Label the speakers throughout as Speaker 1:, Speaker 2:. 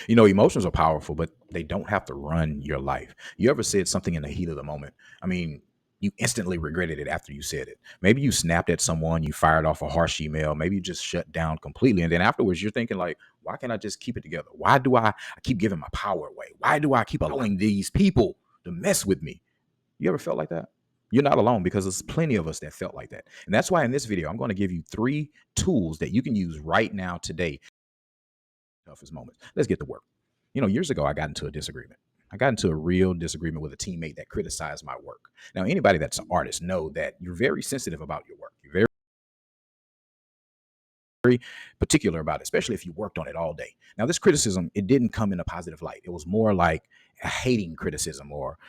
Speaker 1: Emotions are powerful, but they don't have to run your life. You ever said something in the heat of the moment? I mean, you instantly regretted it after you said it. Maybe you snapped at someone, you fired off a harsh email, maybe you just shut down completely. And then afterwards, you're thinking, like, why can't I just keep it together? Why do I keep giving my power away? Why do I keep allowing these people to mess with me? You ever felt like that? You're not alone, because there's plenty of us that felt like that. And that's why in this video, I'm going to give you 3 tools that you can use right now today. Toughest moments. Let's get to work. Years ago, I got into a disagreement. I got into a real disagreement with a teammate that criticized my work. Now, anybody that's an artist know that you're very sensitive about your work. You're very particular about it, especially if you worked on it all day. Now, this criticism, it didn't come in a positive light. It was more like a hating criticism, or,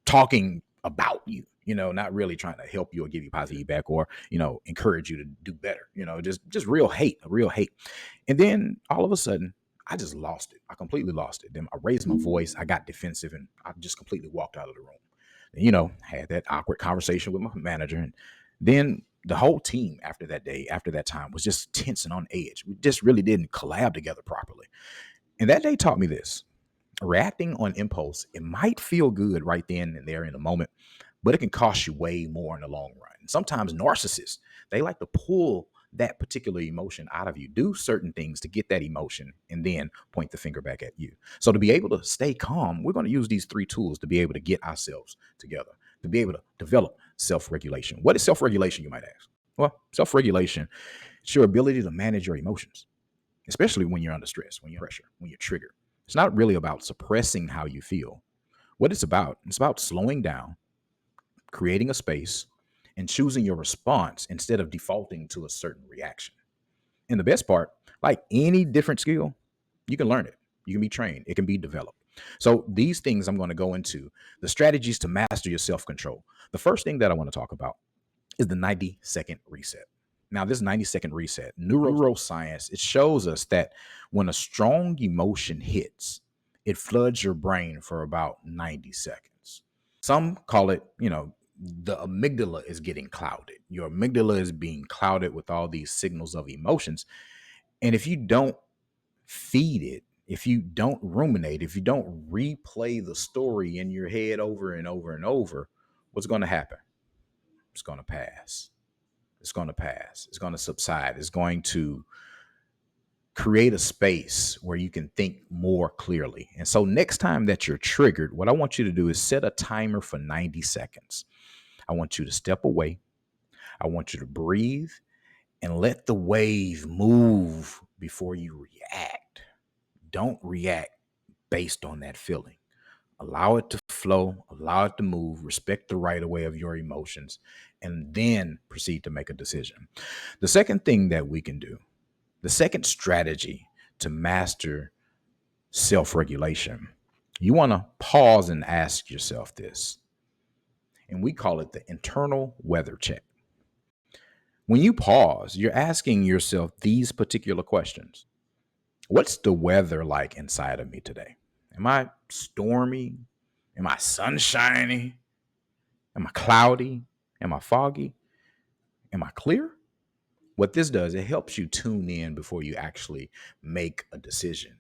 Speaker 1: talking about you, not really trying to help you or give you positive feedback, or, encourage you to do better, just real hate, a real hate. And then all of a sudden, I just lost it. I completely lost it. Then I raised my voice, I got defensive, and I just completely walked out of the room. Had that awkward conversation with my manager. And then the whole team after that day, after that time, was just tense and on edge. We just really didn't collab together properly. And that day taught me this: reacting on impulse, it might feel good right then and there in the moment, but it can cost you way more in the long run. And sometimes narcissists, they like to pull that particular emotion out of you, do certain things to get that emotion, and then point the finger back at you. So to be able to stay calm, we're going to use these 3 tools to be able to get ourselves together, to be able to develop self-regulation. What is self-regulation, you might ask? Well, self-regulation is your ability to manage your emotions, especially when you're under stress, when you're pressure, when you're triggered. It's not really about suppressing how you feel. What it's about slowing down, creating a space, and choosing your response instead of defaulting to a certain reaction. And the best part, like any different skill, you can learn it. You can be trained. It can be developed. So these things I'm going to go into, the strategies to master your self-control. The first thing that I want to talk about is the 90-second reset. Now, this 90-second reset, neuroscience, it shows us that when a strong emotion hits, it floods your brain for about 90 seconds. Some call it, the amygdala is getting clouded. Your amygdala is being clouded with all these signals of emotions. And if you don't feed it, if you don't ruminate, if you don't replay the story in your head over and over and over, what's going to happen? It's going to pass. It's going to pass. It's going to subside. It's going to create a space where you can think more clearly. And so next time that you're triggered, what I want you to do is set a timer for 90 seconds. I want you to step away. I want you to breathe and let the wave move before you react. Don't react based on that feeling. Allow it to flow, allow it to move, respect the right of way of your emotions, and then proceed to make a decision. The second thing that we can do, the second strategy to master self-regulation, you want to pause and ask yourself this. And we call it the internal weather check. When you pause, you're asking yourself these particular questions. What's the weather like inside of me today? Am I stormy? Am I sunshiny? Am I cloudy? Am I foggy? Am I clear? What this does, it helps you tune in before you actually make a decision.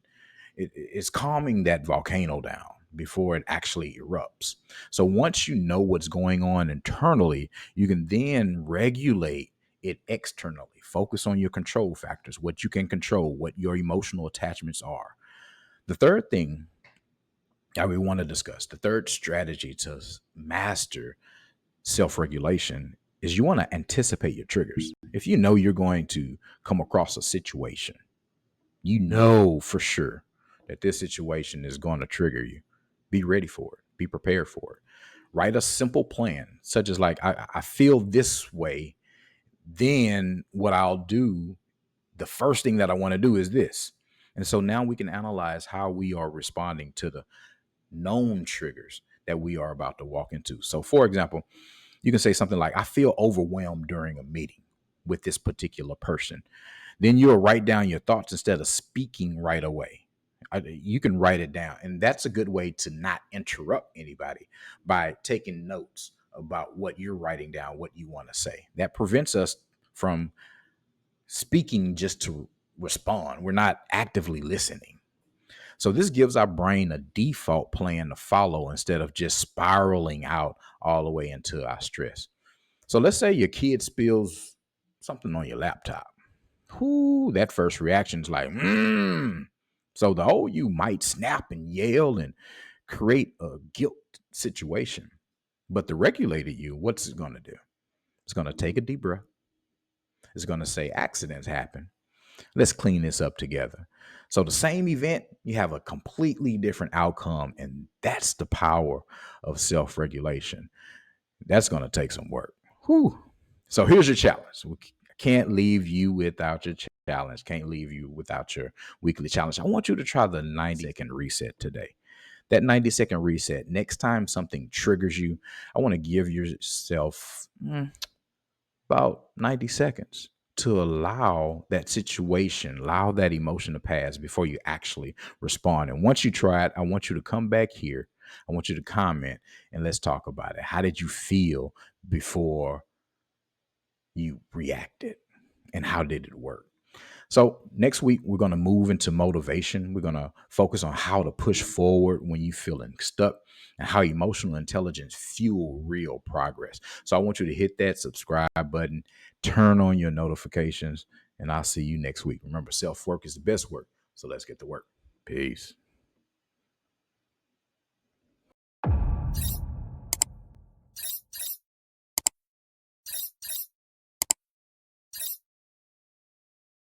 Speaker 1: It's calming that volcano down before it actually erupts. So once you know what's going on internally, you can then regulate it externally. Focus on your control factors, what you can control, what your emotional attachments are. The third thing that we want to discuss, the third strategy to master self-regulation, is you want to anticipate your triggers. If you know you're going to come across a situation, you know for sure that this situation is going to trigger you, be ready for it, be prepared for it. Write a simple plan, such as like, I feel this way, then what I'll do, the first thing that I want to do is this. And so now we can analyze how we are responding to the known triggers that we are about to walk into. So for example, you can say something like, I feel overwhelmed during a meeting with this particular person. Then you'll write down your thoughts instead of speaking right away. You can write it down. And that's a good way to not interrupt anybody, by taking notes about what you're writing down, what you want to say. That prevents us from speaking just to respond. We're not actively listening. So this gives our brain a default plan to follow instead of just spiraling out all the way into our stress. So let's say your kid spills something on your laptop. Whoo, that first reaction is like, So the old you might snap and yell and create a guilt situation. But the regulated you, what's it going to do? It's going to take a deep breath. It's going to say accidents happen. Let's clean this up together. So the same event, you have a completely different outcome. And that's the power of self-regulation. That's going to take some work. Whew. So here's your challenge. We can't leave you without your challenge. Can't leave you without your weekly challenge. I want you to try the 90-second reset today. That 90-second reset. Next time something triggers you, I want to give yourself about 90 seconds to allow that situation, allow that emotion to pass before you actually respond. And once you try it, I want you to come back here. I want you to comment and let's talk about it. How did you feel before you reacted? And how did it work? So next week, we're going to move into motivation. We're going to focus on how to push forward when you're feeling stuck and how emotional intelligence fuel real progress. So I want you to hit that subscribe button, turn on your notifications, and I'll see you next week. Remember, self-work is the best work. So let's get to work. Peace.